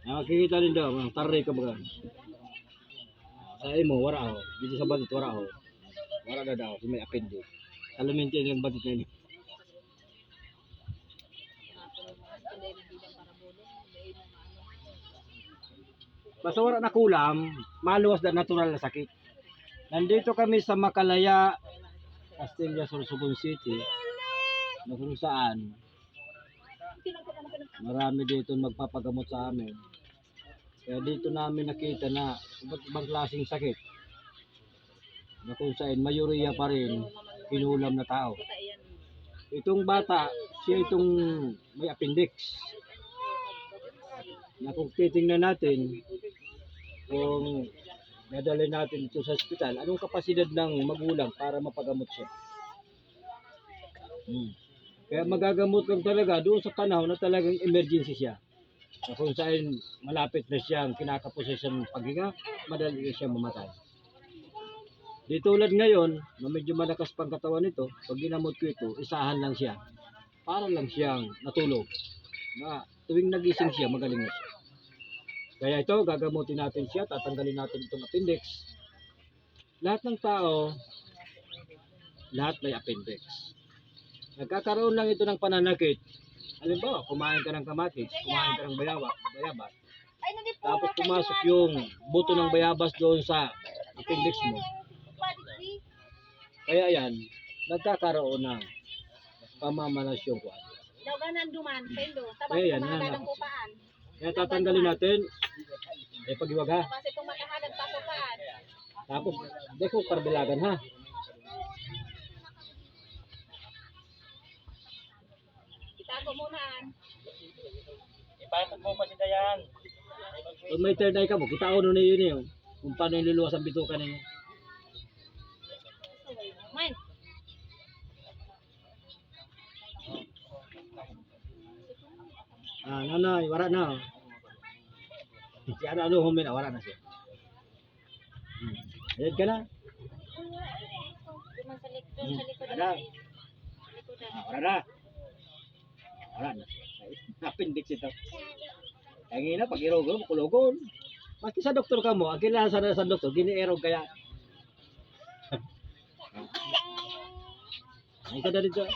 Nakikita din daw, mga taray ka baga. Sa imo, wala ako. Dito sa batit, wala ako. Wala na daw, may appendix. Alamin kayo yung batit na yun. Basta wala na kulam, maluwas na natural na sakit. Nandito kami sa Makalaya, Castilla, Sorsogon City, na kung saan marami dito magpapagamot sa amin. Kaya dito namin nakita na iba't ibang klaseng sakit na kung saan mayuriya pa rin kinulam na tao. Itong bata, siya itong may appendix. Na kung titingnan natin, kung nadali natin ito sa ospital, anong kapasidad ng magulang para mapagamot siya? Kaya magagamot lang talaga doon sa panahon na talagang emergency siya. Na kung saan malapit na siyang kinakaposisyon ng paghinga, madali na siyang mamatay. Di tulad ngayon, na medyo malakas pang katawan nito, pag ginamot ko ito, isahan lang siya. Para lang siyang natulog. Na tuwing nagising siya, magaling na siya. Kaya ito, gagamutin natin siya, tatanggalin natin itong appendix. Lahat ng tao, lahat may appendix. Nagkakaroon lang ito ng pananakit. Halimbawa, kumain ka ng kamatis, kumain ka ng bayabas. Tapos pumasok yung buto ng bayabas doon sa appendix mo. Kaya yan, nagkakaroon ng pamamalasyon ko. Kaya yan, kaya tatanggalin natin, pagiwag ha. Tapos, hindi ko parbilagan ha. Itago muna. Ipatog mo pa si Dayan. Kung may third eye ka mo, kita ko na yun eh. Kung paano yung luluwas ang bituka ninyo. Man. Nanay, wala na. Si ano humin, wala na siya. Ayan ka na. Sa likod. Wala. Wala na. Wala na. Appendix ito. Kaya na, pag irogon, kulugon. Maski sa doktor ka mo, ang kailangan sa doktor, gini-erog kaya. Ay ka na rin dyan.